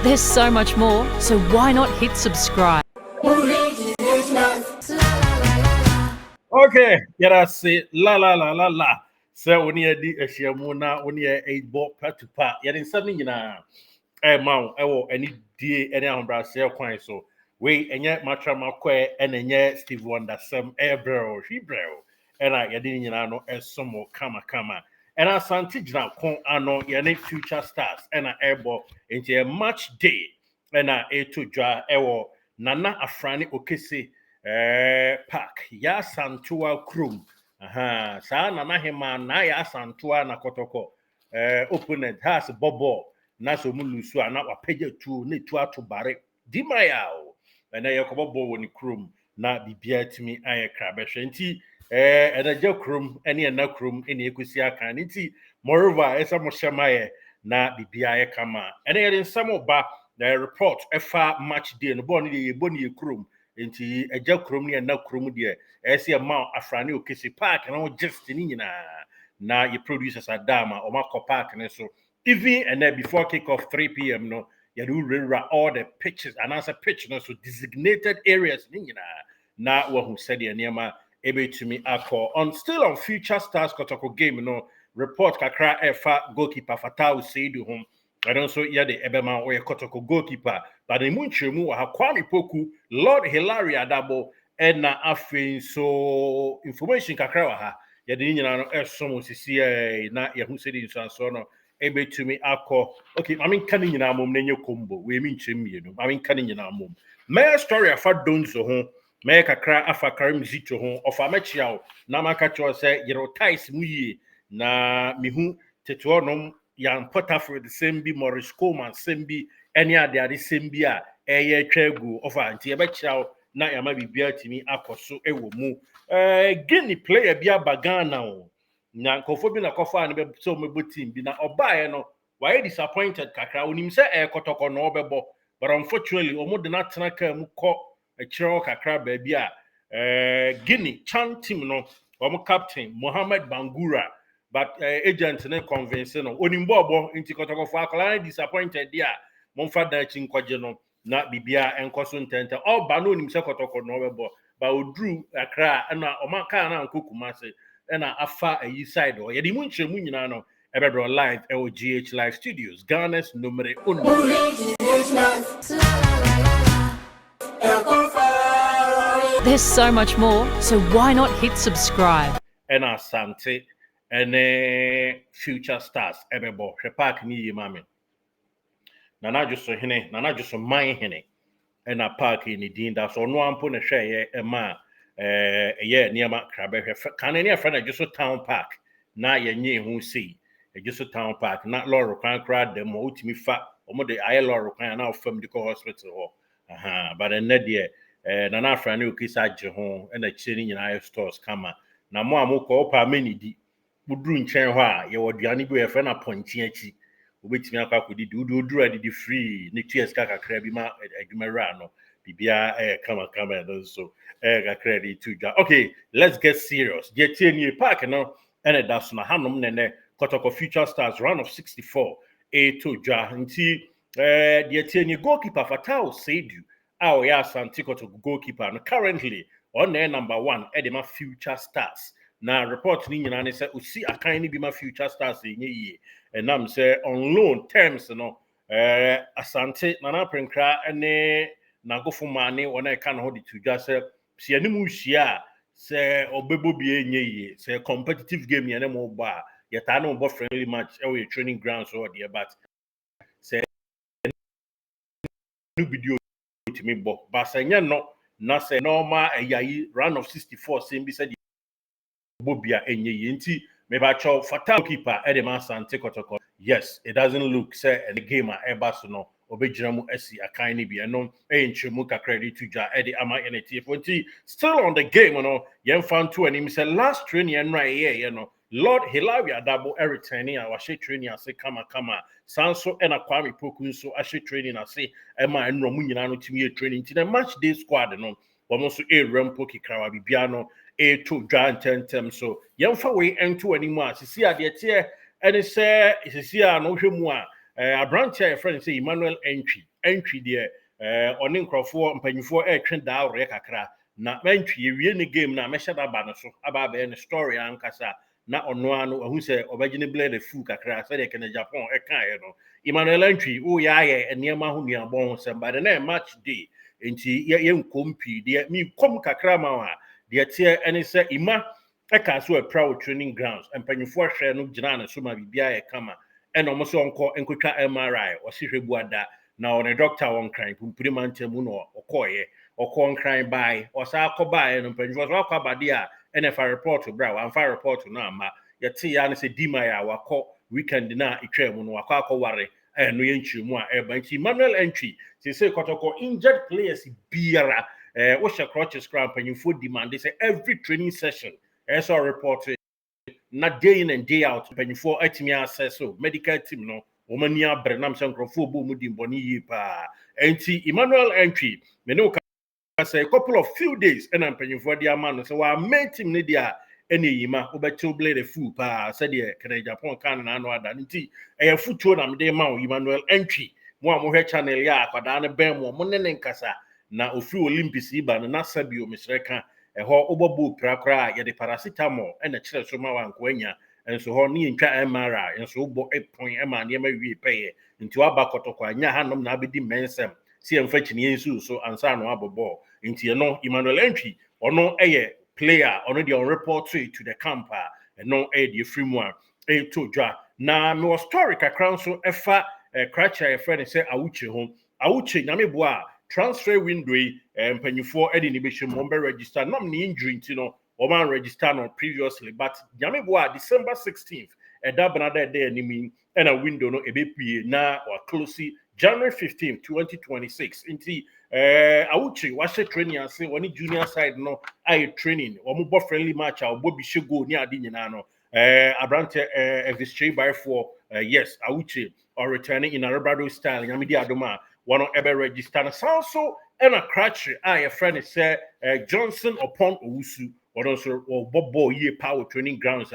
There's so much more, so why not hit subscribe? Okay, yara say la la la la la. So when you di eshiamuna, when you a ball pat to pat, yet in something mount, any day, any umbra sale coin. So we and yet matra makwe and then yet Steve Wonder some air bro, she bro, and I didn't know as some more kama. And I santi now con ano any future stars and I airball into a match day and I a to draw nana afrani okese park ya santua krum sa nana hema na ya santua na kotoko opponent has bobo na so mu lusu ana wapeja tu ne tu atobare dimaya o na ye kobobo woni krum na bibia timi aye krabehwe nti enaje krum ene na krum ene ekusi aka nti moreover esa mo hyemaye na bibia ye kama ene ye nsam oba the report efa match day no ball ni ye boni ye krum nti eja krum ne na krum de ese ma afrani okesi park na just ni nyina na ye producers adama o makọ park ne so even and then before kick-off 3 p.m. no you do rerun all the pitches and answer pitch no so designated areas ni nyina na who said the niema able to me akọ on still on future stars Kotoko game no report kakra efa goalkeeper Fatau Seidu home I don't so yeah the Ebema or Kotoko goalkeeper but the Munchemu wa Kwame Poku Lord Hilary Adabo and na afin so information kakra wa ha ya de nyina no esom sisi na ya hu sedi nsanso no ebe to me akọ okay I mean kan nyina mom na nye combo we mi nkyem mienu I mean kan nyina mom my story afa donzo ho me kakra afa karim zito ho ofa machia na maka cho say yero ties mu yie na mihu teto nom yan Potaford the same bi Morris Coleman same bi any ade same bi a eye twegu ofa anti ebe chia na yama bibia timi akoso ewo mu Guinea player bi abagana o na nkofo bi na kofa ne be so mebo team bi na obae no why disappointed kakra onim se Kotoko no obebo but unfortunately omo de na tena ka mu ko ekiro kakra ba bi a Guinea Chan team no omo captain Mohamed Bangura but agent ne convince no onim bobo nti Kotoko for akala disappointed dia momfa da chi nkwaje no na bibia enkoso ntenta oba no onim se Kotoko no obebo ba odru akra na omaka na nkokuma se na afa ayi side o ye di munchemu nyina no ebedro live LGH Live Studios Ghana's numero 1 There's so much more, so why not hit subscribe? and asante and future stars ebebo hwe park ni yi mame nana juso man hene and a park ni din da so no ampo na hwe ye ema ye niema krabe hwe kan ne afra na juso town park na ye nye hu sei juso town park na loro kwan kra dem o utimi fa omo de aye loro kwan na ofam di ko hospital ho but en de nana afra ne okisa age ho na chiri nyina stores kama na mo amukọ opa menidi buduru nchen ho a ye woduane bi efe na ponchi achi obetimi akwa kodidi uduru adidi free ne ts kakra bi ma adwumara no bibia kama no so kakra di tuja okay let's get serious the TNU park no and that's na hanom nene Kotoko future stars round of 64 to ja nti the TNU goalkeeper Fatau Seidu our ya Santi Kotoko goalkeeper no currently on number 1 edema future stars na report ni nyina ne say osi akan ni bi ma future stars enye yie enam say on loan terms no Asante nana prenkra ene na gofo mane wona e kan ho de tudwa say se animu hia say obebo bi enye yie say competitive game ye ne mo ba ye ta no bo friendly match e we training ground so there but say no video to me bo but say no na say normal ayayi round of 64 same be said Bobia enye yenti meba chow Fatau keeper edema Asante Kotoko yes it doesn't look say the game eba so no obejiramu esi akan ni bi eno enchemu kakra to ja edi ama NTF still on the game no yemfa to anim say last training enra ye no Lord Hilary Adabo returning our share training ase kama sanso ena Kwame Poku so ashe training ase ema enro mu nyina no timi training ti the match day squad no womo so rempo kikra bibia no to dwan tentem so yemfa we ento animu a sisi ade tie ene se sisi a no hwemu a a branch a friend say Emmanuel entry there ɔne nkrɔfoɔ mpanyinfoɔ ɛtwe daa ɔrɛ kakra na entry ewie ne game na mɛhyɛ da ba no so aba abɛyɛ ne story ankasa na ɔno ano ahu sɛ ɔbɛgye ne blade the fool kakra sɛ deɛ kene Japan ɛkaeɛ no Emmanuel entry o yɛ nneɛma ho nuabɔ ho sɛm ba de na match day nti yɛ nkom pii deɛ mi kom kakra ma wa deɛ teɛ ɛne sɛ ima ɛka so ɛpra training grounds mpanyinfoɔ hwɛ no gyina ne so ma bibia yɛ kama ɛna ɔmo so ɔnkɔ nkotwa MRI ɔsi hwɛ buada na ɔne doctor wɔn kran pumpiri mantam mu no ɔkɔ nkran bae ɔsa akɔ bae no mpanyinfoɔ so akɔ abade a ɛna fa report bra wɔamfa report no ama yɛte ya ne sɛ dima ya wakɔ weekend na etwa mu no wakɔ akɔware no yɛ nkyiremu a ɛba nti Manuel entry say Kotoko injured players biara wohyɛ crutches kra mpanyinfoɔ demand say every training session ɛsɛ report na day in and day out mpanyinfoɔ atimi access so medical team no wɔn ani abrɛ nam sɛ nkrɔfoɔ bɔ mu di mbɔne yie paa enti Emmanuel entry me ne say a couple of few days and I'm paying for the amount. So I met him Nidia any yima over to blade a fool pa said the Japan can and no other nti a foot to them de ma Emmanuel entry more more channel ya kwadana bem mo ne nkasa na ofi Olympics iba na sabio misreka e ho obobu prakra ye de paracetamol and a chere so ma wankwanya and so ho ne ntwa MRI and so bo a point ema ne ma wie pay nti waba Kotoko anya hanom na abedi mensem si emfa chini ensu so ansa no abobo nti no Emmanuel entry ono eye player ono dey on report to the camp no the free mu a to dwa na me was story kakran so efa cracher e friend say awuche na me boa transfer window mpanyufo e de ne be hwem be register nam ne injury nti no o man register no previously but nyame boa December 16th da banada day animi and a window no ebepie na or close January 15th 2026 nti awuchi washe training ase woni junior side no I training omo bo friendly match a obo bi shego ni ade nyina no abrante extreme by for yes awuchi or returning in a Rebado style nyame di adoma one ebe register na so and a crutch a friend say Johnson upon Owusu or also bobo ye power training grounds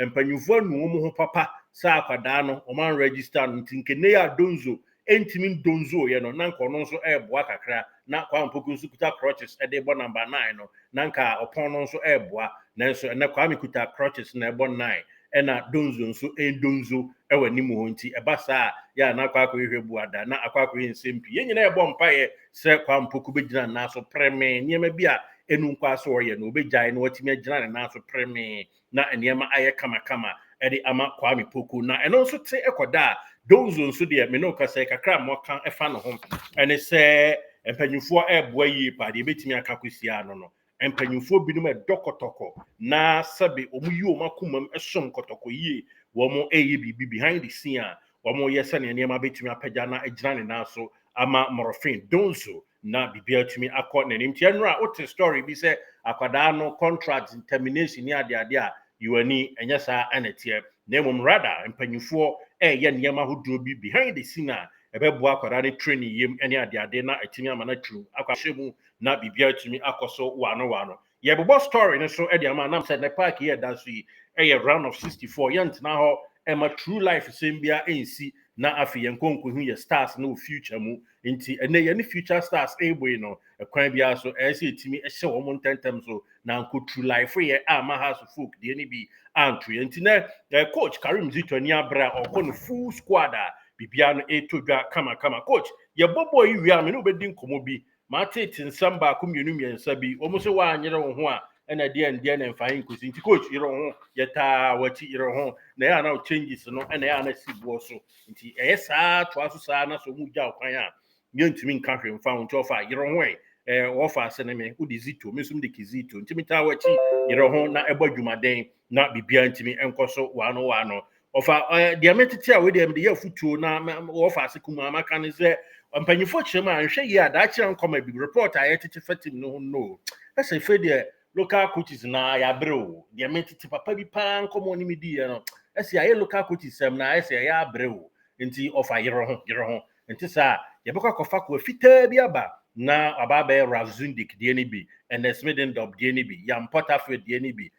empanyufo nu mo ho papa sa akwada no o man register ntinkene ya donzo entimin donzo ye no nanka ono nso eboa kakra na kwa mpoku nso kuta crutches e de bo number 9 no nanka opon no nso eboa nanso ene kwa me kuta crutches na ebo 9 ena donzo nso donzo ewani ho nti eba saa ya na kwa hwehwe buada na akwa nsempi ye nyina ebo mpaye se kwa mpoku begina na so preme niema bia enu nkwa so ye no obegyae no watimi agina ne na so preme na niema aye kama edi ama kwa mpoku na eno nso te ekoda donzo nso de me no kasa kakra mo kan efa no ho ene se empanyufo eboa yi pa de betimi akakosia no empanyufo binum edokotoko na sabe omuyi omakumam esom Kotoko yi wo mo eyi bibi behind the scene wo mo yesa ne niema betimi apagya na agina ne na so ama morphine donzo na bibia tumi akọ nanim tie nra ote story bi se akwada no contract termination ni ade a yuani enya saa anetie na emom rather empanyufo ye niema hoduro bi behind the scene a ebeboa akwada ne training yem ene ade na atimi ama na tru akwahwemu na bibia tumi akoso wano ye bebo story ne so ede ama nam said ne park here da so yi round of 64 yantna ho ema true life sembia ensi na afi yenkonko hu ye stars no future mu nti ene ye ne future stars eboy no ekwan bia so ese etimi ehye wo montentem so na nko true life ye ama house folk de ne bi antru nti na coach Karim Zito ni abra okono full squad bibia no etodwa kama coach ye bobo yi wi am no bedi nkomo bi ma tete nsamba ko miensa bi omo se wa anyere wo ho a ena de na mfahin kosi nti coach yero ho yeta wachi yero ho na ya na changes no ena ya na sibuo so nti saa to aso saa na so mu gya okwan a yentimi nka hwe mfa nti ofa yero ho ofa ase ne me udi Zito mesum de kizito nti mita wachi yero ho na ebo dwumaden na bibia ntimi enkoso wano ofa de ametiti a we de ya futuo na ofa ase kuma amaka ne ze mpanyifo chema anhwe yi a da kire nkoma bi report a yetiti fatim no no ese fe de local coaches na ya breo de ametiti papa bi pa nkoma ni medi ye no ese aye local coaches sem na ese ya breo nti ofa yero ho nti sa ye bekwa kofa ko fitaa bi aba na ababe Ravzundik de ni bi and Smeden Dob de ni bi ya Porterfield de ni bi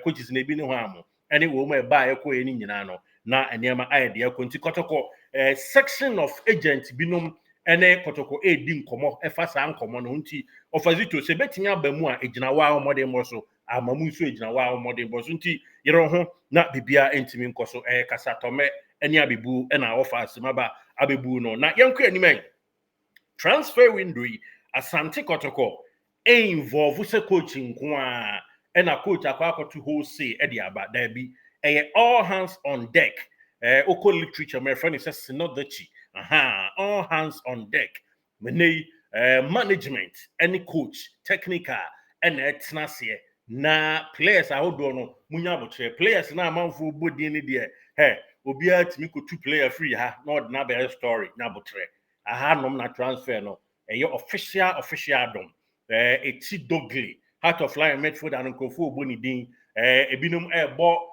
coaches na bi ne ho amo ene wo mu e ba ye ko ye ni nyina no na enema aye de akonti Kotoko section of agent binom ene Kotoko edi nkomo efa sa nkomo no nti ofazito se betimi abamu a ejina wa omode mboso amamu nso ejina wa omode mboso nti yero ho na bibia entimi nkoso kasa tome ene abebu na ofa asimaba abebu no na yenko animan transfer window Asante Kotoko involve se coaching kwa na coach akwakoto wholesale e de aba da bi all hands on deck oko literature my friend says synodachi all hands on deck many management any coach technical and etnase na players ahodo no munya botre players na amanfo bodi ni de obi atimi ko two player free ha na ordinary be story na botre nom na transfer no official dom eti dogly heart of lion midfield and nkofo ogboni din ebinum ebo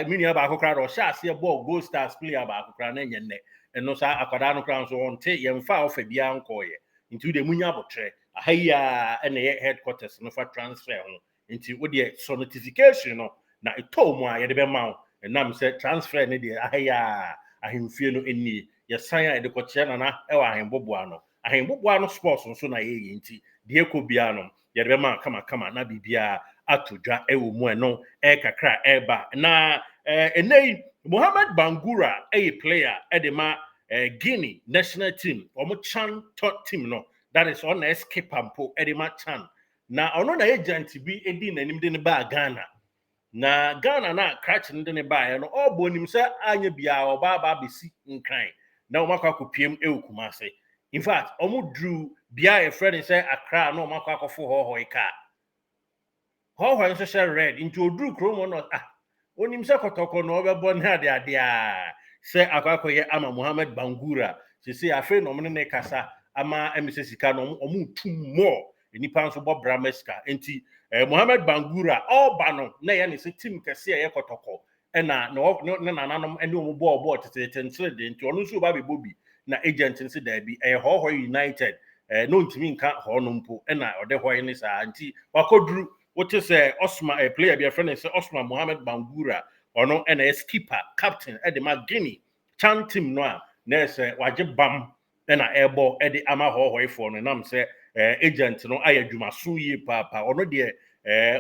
mini aba akokra ro sha ase ebo goal stars player ba akokra na nyenne eno sa akwada no kra so onte yemfa ofa bia nkoye nti de munya botre ahaya ene headquarters no fa transfer ho nti wo de so notification no na eto mu a ye de be ma enam se transfer ne de ahaya ahemfie no eni ye san a de koche na ewa ahemboboa no ahemboboa no sports nso na ye nti de ekobia no ye de be ma kama na bibia atodwa ewo mu eno kakra eba na enei Mohamed Bangura player edema Guinea national team omo chan top team no that is on escape ampo edema chan na ono na agent bi edi nanim de ne ba Ghana na Ghana na crash ndi ne ba no obo nim se anya bia oba ba besi nkran na o makwa kopiem ewukumase in fact omo drew bia e friend say Accra na o makwa akofo hoho ka hoho nso share red into odru kromo no onim se Kotoko no obebo na ade a se akwakoye ama Mohamed Bangura se afi no ne kasa ama emsesika no omu tum more enipa nso bo brameska enti Mohamed Bangura all bano na ye ne se team kese ye Kotoko na nananom ene omu bo tetetensere de enti ono nso ba be bobi na agent nse da bi hoho United no ntimi nka ho no mpo na ode ho ne sa enti wakoduru what is Osman a player be a friend say Osman Mohamed Bangura ono na skipper captain e de Guinea chan team no na say waje bam na airball e de ama hohoifo no nam say agent no ayadwuma so yi papa ono de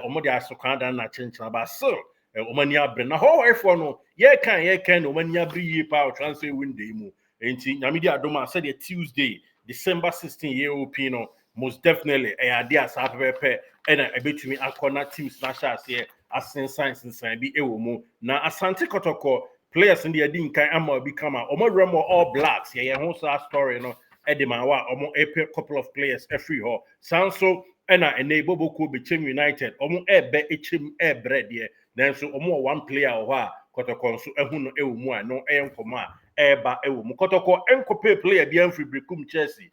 omo de asokanda na chenchen ba so omani abre na hohoifo no ye kan no omani abre yi pa transfer window mu enti nyame di adoma say the Tuesday December 16 year OP no most definitely ade asa pepe ena ebetumi akona teams na sha ase asen science bi ewo mu na Asante Kotoko players ndi adi nkan ama bi kama omawremo all blacks ye ho so story no edema wa omo a couple of players every ho sanso ena enable boko bechem United omo ebe echem ebre de nanso omo one player ho a Kotoko nso ehu no ewo mu a no enkomo a eba ewo mu Kotoko enkope player bi amfri Brekum Chelsea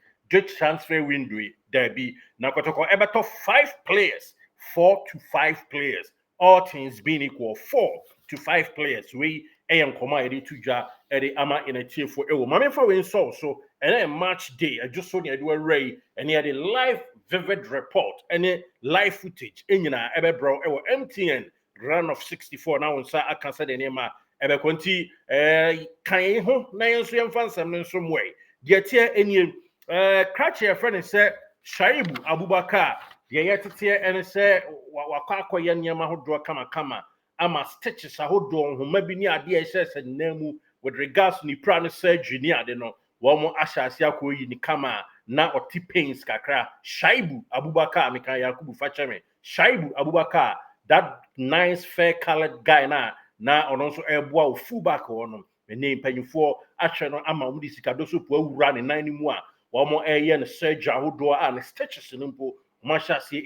transfer window derby na Kotoko ebeto 5 players 4 to 5 players all things being equal 4 to 5 players we koma edi tuja edi ama in a tier for ewo mame for we so and match day I just saw the do array and he had a live vivid report and live footage enyina ebe bro ewo MTN run of 64 now on sa aka say the name ebe konti kan ho na yenso yemfansam no nso moy de tie enie Cratch your friend said Shayibu Abubakar, the Yetitia and say Wakako Yanyama Hodro Kama ama stitches a hodo who maybe near DSS and Nemu with regards to Niprana surgery near the no one more Asha Siako Yinikama na or T-Pains Kakra Shayibu Abubakar Mika Yakubu Fachame Shayibu Abubakar that nice fair colored guy na on also a boy fullback on the name paying for Asha no ama Mudisikadoso run in 9 more. Wamo eye na surgery ahodo a na stitches nimpo masha se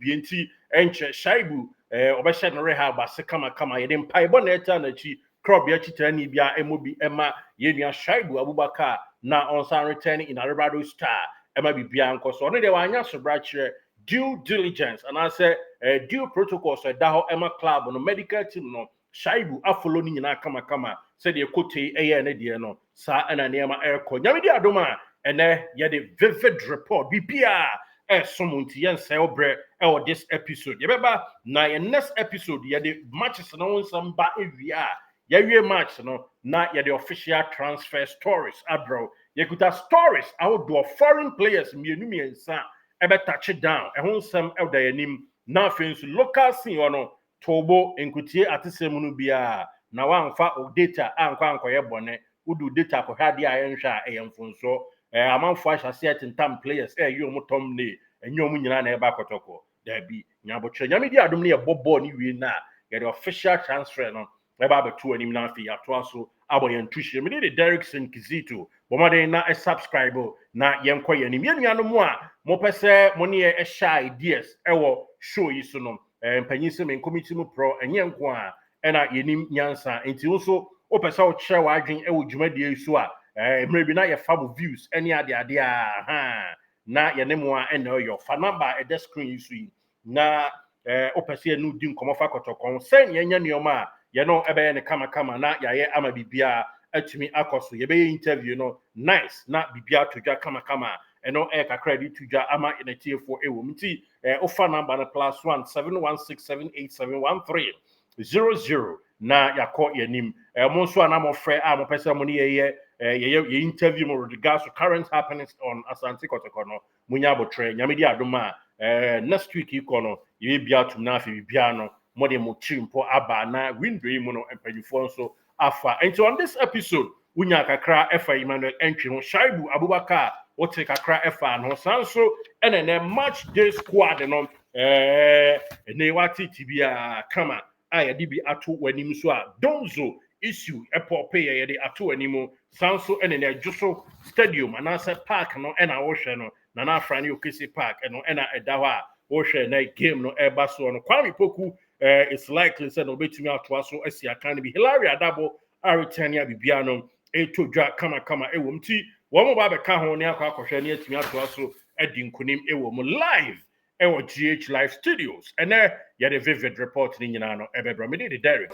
bienti enche Shayibu obesha no rehab ase kama ye dem paibo na eta na chi crop ya chitani bia emobi ema ye nua Shayibu Abubakar na onsan return in Arabado Star ema bibia nkoso no de wanya so brachere due diligence and I say due protocols da ho ema club no medical team no Shayibu afolo ni nyina kama se de kote eye na de no sa na nema erko nyame di adoma ene ye the vivid report bpia somunti yen say obre this episode ye beba na ye next episode ye the matches no nsamba evia ye wie match no na ye the official transfer stories abro ye kuta stories out do foreign players mienu miensa ebe touch it down ehun sam e da yanim na afensu local scene ono tobo enkutie atesem no bia na wanfa o data ankwa ye bone udu data ko hade ayenhwa eyemfunso amanfo ahyase atentam players yom tom ne enyom nyina na eba Kotoko da bi nyabotre nyamedi adom ne ye bobo ni wie na ye the official transfer no eba betu anim na afi ato aso aboye ntuhye me de Derrickson Kizito bomade na subscribe na yenko yanim yenuanom a mo pese mo ne ye share ideas ewo show yi so no mpanyin se men committee mu pro enye nko a ena yenim nyansa enti nso o pese o kire wa adwen ewo dwumadie so a emre bi na ye fabo views ene ade a na ye nemo a ena yo fa number e the screen yi so yi na o pese enu di nkomo fa Kotoko sen ye nya nioma a ye no ebe ne kama na ya ye ama bibia atumi akoso ye be interview no nice na bibia todwa kama eno kakra di todwa ama enetiefo ewo mti ofa number na +1 716787130 na yakọ yanim mo nso anamo frɛ a mo pese mo ne ye interview mo regards to current happenings on Asante Kotoko no munya abotre nyamedi adoma next week ikono ye bia tum na afi bibia no mo de mo chimpo aba na window yi mo no empanyifo nso afa. And so on this episode unya kakra efa Emmanuel entry no Shayibu Abubakar o take kakra efa no sanso ene match day squad no ne wati tibia kama aya dibi ato wanim so a donzo issue epope ye de ato wanim sanso ene ne adwoso stadium anasa park no ena wo hwe no na na afra ne okesi park eno ena eda ho a wo hwe na game no eba so no Kwame Poku it's likely said obetumi ato aso asi akan bi Hilary Adabo Aritania bibiano etodwa kama ewo mti wo mo ba be ka ho ne akwa akohwe ne atumi ato aso edi nkonim ewo mo live ewo GH Live Studios ene ye the vivid report ni nyina no ebedro me de Derrick